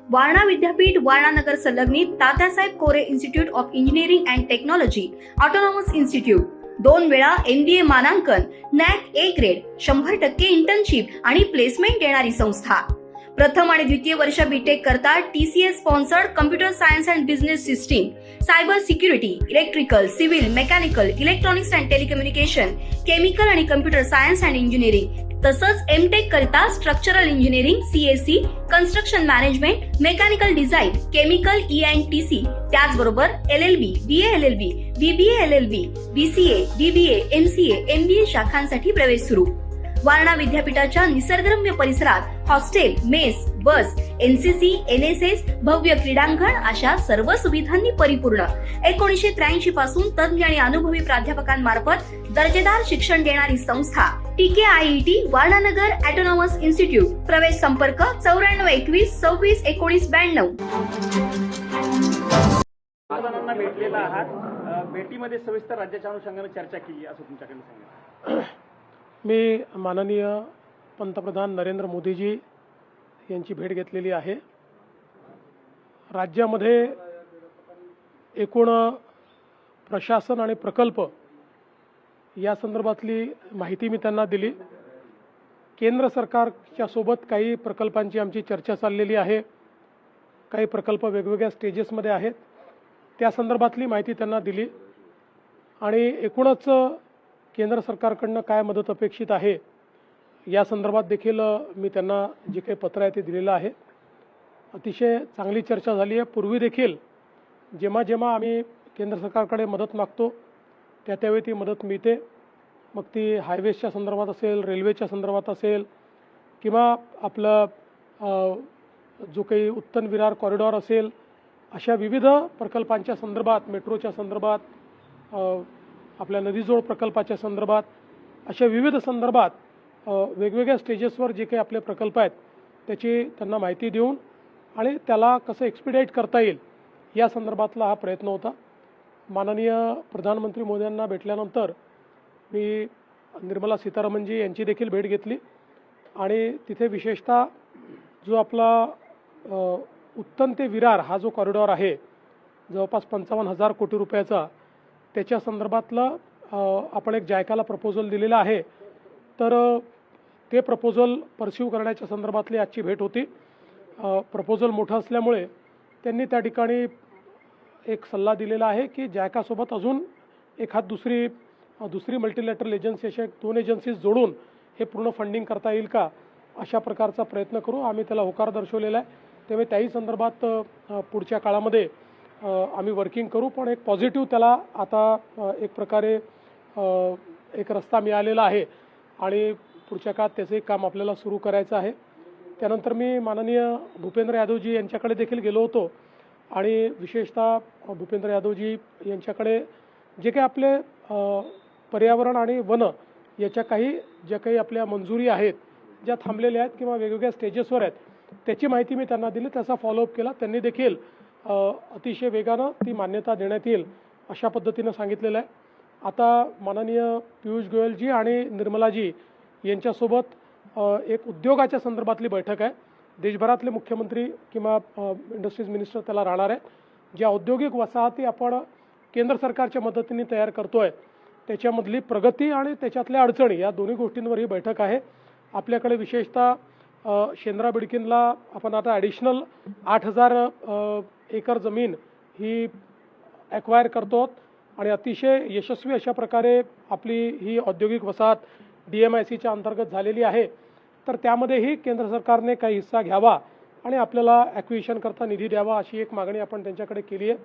वारणा विद्यापीठ वारणा नगर संलग्नित Tatyasaheb Kore institute of engineering and technology autonomous institute, 2 वेळा MBA मानांकन, NAC A ग्रेड, 100% इंटर्नशिप आणि प्लेसमेंट देणारी संस्था। प्रथम आणि द्वितीय वर्ष बीटेक करता TCS sponsored computer science and business system, cyber security, electrical, civil, mechanical, electronics and telecommunication, chemical आणि कम्प्युटर सायन्स अँड इंजिनिअरिंग, तसंच MTech करता structural engineering, CSE, construction management, mechanical design, chemical ENTC, त्याचबरोबर LLB, BA LLB, BBA LLB, BCA, BBA, MCA, MBA शाखांसाठी प्रवेश सुरू। वारणा विद्यापीठाच्या निसर्गरम्य परिसरात hostel, mess, बस, NCC, NSS, भव्य क्रीडांगण अशा सर्व सुविधांनी परिपूर्ण 1983 पासून तज्ञ आणि अनुभवी प्राध्यापकांमार्फत दर्जेदार शिक्षण देणारी संस्था TKIET वारणानगर ऑटोनॉमस इन्स्टिट्यूट। प्रवेश संपर्क 9421 26 19 92। जणांना भेटलेला आहात, भेटीमध्ये सविस्तर राज्याच्या अनुषंगाने चर्चा केली असं तुमच्याकडे सांगितलं। मी माननीय पंतप्रधान नरेंद्र मोदीजी यांची भेट घेतलेली आहे। राज्यामध्ये एकूण प्रशासन आणि प्रकल्प या संदर्भातली माहिती मी त्यांना दिली। केंद्र सरकारच्या सोबत काही प्रकल्पांची आमची चर्चा चाललेली आहे, काही प्रकल्प वेगवेगळ्या स्टेजेसमध्ये आहेत, त्या संदर्भातली माहिती त्यांना दिली आणि एकूणच केंद्र सरकारकडनं काय मदत अपेक्षित आहे या संदर्भात देखील मी त्यांना जे काही पत्र आहे ते दिलेलं आहे। अतिशय चांगली चर्चा झाली आहे। पूर्वी देखील जेव्हा जेव्हा आम्ही केंद्र सरकारकडे मदत मागतो त्यावेळी ती मदत मिळते, मग ती हायवेजच्या संदर्भात असेल, रेल्वेच्या संदर्भात असेल किंवा आपलं जो काही उत्तन विरार कॉरिडॉर असेल, अशा विविध प्रकल्पांच्या संदर्भात, मेट्रोच्या संदर्भात, आपल्या नदीजोड प्रकल्पाच्या संदर्भात, अशा विविध संदर्भात वेगवेगळ्या स्टेजेसवर जे काही आपले प्रकल्प आहेत त्याची त्यांना माहिती देऊन आणि त्याला कसं एक्सपिडाईट करता येईल या संदर्भातला हा प्रयत्न होता। माननीय प्रधानमंत्री मोदींना भेटल्यानंतर मी निर्मला सीतारामनजी यांची देखील भेट घेतली आणि तिथे विशेषतः जो आपला उत्तन ते विरार हा जो कॉरिडॉर आहे जवळपास 55,000 कोटी रुपयाचा, त्याच्या संदर्भातलं आपण एक जायकाला प्रपोजल दिलेलं आहे, तर ते प्रपोजल परस्यू करण्याच्या संदर्भातली आजची भेट होती। प्रपोजल मोठं असल्यामुळे त्यांनी त्या ठिकाणी एक सल्ला दिलेला आहे की जायकासोबत अजून एखाद दुसरी मल्टीलॅटरल एजन्सी, अशा 2 एजन्सीज जोडून हे पूर्ण फंडिंग करता येईल का, अशा प्रकारचा प्रयत्न करू। आम्ही त्याला होकार दर्शवलेला आहे, त्यामुळे त्याही संदर्भात पुढच्या काळामध्ये आम्ही वर्किंग करू। पण एक पॉझिटिव्ह त्याला आता एक प्रकारे एक रस्ता मिळालेला आहे आणि पुढच्या काळात त्याचे काम आपल्याला सुरू करायचं आहे। त्यानंतर मी माननीय भूपेंद्र यादवजी यांच्याकडे देखील गेलो होतो आणि विशेषतः भूपेंद्र यादवजी यांच्याकडे जे काही आपले पर्यावरण आणि वन याच्या ज्या काही आपल्या मंजुरी आहेत, ज्या थांबलेल्या आहेत किंवा वेगवेगळ्या स्टेजेसवर आहेत, त्याची माहिती मी त्यांना दिली, त्याचा फॉलोअप केला। त्यांनी देखील अतिशय वेगानं ती मान्यता देण्यात येईल अशा पद्धतीनं सांगितलेलं आहे। आता माननीय पियुष गोयलजी आणि निर्मलाजी यांच्यासोबत एक उद्योगाच्या संदर्भातली बैठक आहे। देशभरातले मुख्यमंत्री किंवा इंडस्ट्रीज मिनिस्टर त्याला राहणार आहेत। ज्या औद्योगिक वसाहती आपण केंद्र सरकारच्या मदतीने तयार करतोय त्याच्यामधली प्रगती आणि त्याच्यातल्या अडचणी या दोन्ही गोष्टींवर ही बैठक आहे। आपल्याकडे विशेषतः शेंद्रा बिडकीनला आपण आता ॲडिशनल 8,000 एकर जमीन ही ॲक्वायर करतो आणि अतिशय यशस्वी अशा प्रकारे आपली ही औद्योगिक वसाहत DMICच्या अंतर्गत झालेली आहे। तर त्यामध्येही केंद्र सरकारने काही हिस्सा घ्यावा आणि आपल्याला ॲक्विजिशन करता निधी द्यावा अशी एक मागणी आपण त्यांच्याकडे केली आहे।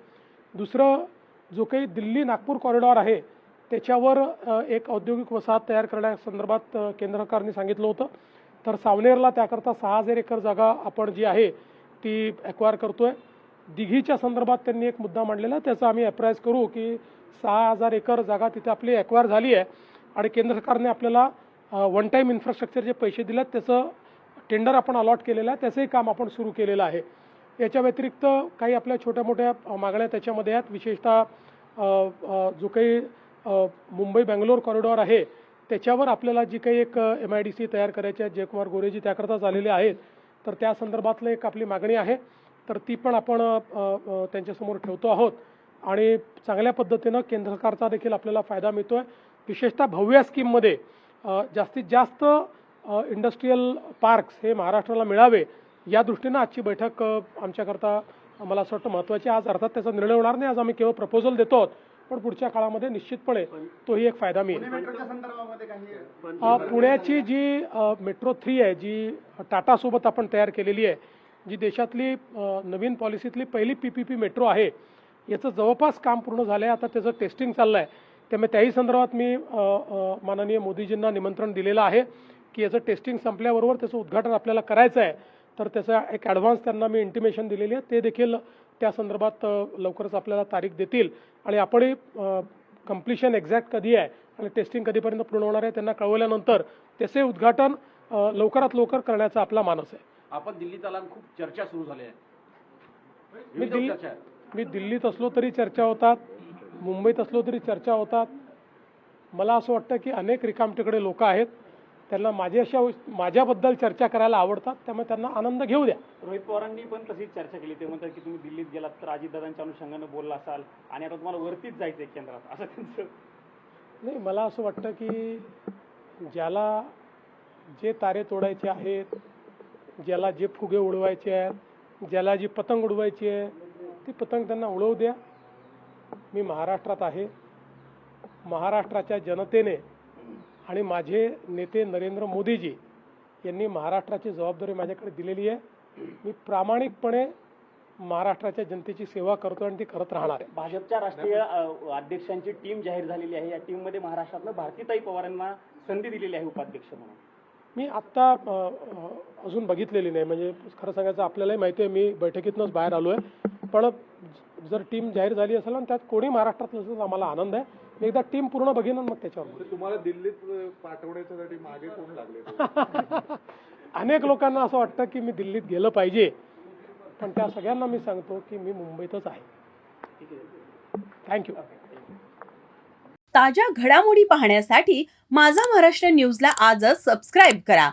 दुसरं, जो काही दिल्ली नागपूर कॉरिडॉर आहे त्याच्यावर एक औद्योगिक वसाहत तयार करण्यासंदर्भात केंद्र सरकारने सांगितलं होतं, तर सावनेरला त्याकरता 6,000 एकर जागा आपण जी आहे ती ॲक्वायर करतोय। दिघीच्या संदर्भात त्यांनी एक मुद्दा मांडलेला, त्याचा आम्ही अप्राईज करू की 6,000 एकर जागा तिथे आपली ॲक्वायर झाली आहे आणि केंद्र सरकारने आपल्याला वन टाईम इन्फ्रास्ट्रक्चरचे पैसे दिलेत, त्याचं टेंडर आपण अलॉट केलेलं आहे, त्याचंही काम आपण सुरू केलेलं आहे। याच्या व्यतिरिक्त काही आपल्या छोट्या मोठ्या मागण्या त्याच्यामध्ये आहेत। विशेषतः जो काही मुंबई बेंगलोर कॉरिडॉर आहे त्याच्यावर आपल्याला जी काही एक MIDC तयार करायची आहे, जयकुमार गोरेजी त्याकरता आलेले आहेत, तर त्या संदर्भातलं एक आपली मागणी आहे। तर ती पण आपण त्यांच्यासमोर ठेवतो आहोत आणि चांगल्या पद्धतीनं केंद्र सरकारचा देखील आपल्याला फायदा मिळतो आहे. विशेषतः भव्य स्कीममध्ये जास्तीत जास्त इंडस्ट्रीयल पार्क्स हे महाराष्ट्राला मिळावे या दृष्टीनं आजची बैठक आमच्याकरता मला असं वाटतं महत्त्वाची. आज अर्थात त्याचा निर्णय होणार नाही, आज आम्ही केवळ प्रपोजल देतो आहोत, पण पुढच्या काळामध्ये निश्चितपणे तोही एक फायदा मिळेल. पुण्याची जी मेट्रो 3 आहे, जी टाटासोबत आपण तयार केलेली आहे, जी देशातली नवीन पॉलिसीतली पहिली PPP मेट्रो आहे, याचं जवळपास काम पूर्ण झालं आहे. आता त्याचं टेस्टिंग चाललं आहे. त्यामुळे त्याही संदर्भात मी माननीय मोदीजींना निमंत्रण दिलेलं आहे की याचं टेस्टिंग संपल्याबरोबर त्याचं उद्घाटन आपल्याला करायचं आहे. तर त्याचा एक ॲडव्हान्स त्यांना मी इंटिमेशन दिलेली आहे. ते देखील त्या संदर्भात लवकरच आपल्याला तारीख देतील आणि आपणही कंप्लिशन एक्झॅक्ट कधी आहे आणि टेस्टिंग कधीपर्यंत पूर्ण होणार आहे त्यांना कळवल्यानंतर त्याचे उद्घाटन लवकरात लवकर करण्याचा आपला मानस आहे. आपण दिल्लीत आला, खूप चर्चा सुरू झाली आहे. मी दिल्लीत असलो तरी चर्चा होतात, मुंबईत असलो तरी चर्चा होतात. मला असं वाटतं की अनेक रिकामटेकडे लोक आहेत, त्यांना माझ्याबद्दल चर्चा करायला आवडतात, त्यामुळे त्यांना आनंद घेऊ द्या. रोहित पवारांनी पण तशीच चर्चा केली. ते म्हणतात की तुम्ही दिल्लीत गेलात तर अजितदादांच्या अनुषंगानं बोलला असाल आणि आता तुम्हाला वरतीच जायचं आहे केंद्रात, असं त्यांचं. नाही, मला असं वाटतं की ज्याला जे तारे तोडायचे आहेत, ज्याला जे फुगे उडवायचे आहेत, ज्याला जी पतंग उडवायची आहे ती पतंग त्यांना उडवू द्या. मी महाराष्ट्रात आहे. महाराष्ट्राच्या जनतेने आणि माझे नेते नरेंद्र मोदीजी यांनी महाराष्ट्राची जबाबदारी माझ्याकडे दिलेली आहे. मी प्रामाणिकपणे महाराष्ट्राच्या जनतेची सेवा करतो आणि ती करत राहणार आहे. भाजपच्या राष्ट्रीय अध्यक्षांची टीम जाहीर झालेली आहे. या टीममध्ये महाराष्ट्रातनं भारतीताई पवारांना संधी दिलेली आहे उपाध्यक्ष म्हणून. मी आत्ता अजून बघितलेली नाही, म्हणजे खरं सांगायचं आपल्यालाही माहिती आहे मी बैठकीतनंच बाहेर आलो आहे. पण जर टीम जाहीर झाली असेल आणि त्यात कोणी महाराष्ट्रातलं असेल तर आम्हाला आनंद आहे. मी एकदा टीम पूर्ण बघेन मग त्याच्यावर. तुम्हाला दिल्लीत पाठवण्यासाठी मागे कोण लागले? अनेक लोकांना असं वाटतं की मी दिल्लीत गेलं पाहिजे, पण त्या सगळ्यांना मी सांगतो की मी मुंबईतच आहे. थँक्यू. ताज्या घडामोडी पाहण्यासाठी माझा महाराष्ट्र न्यूजला आजच सबस्क्राईब करा.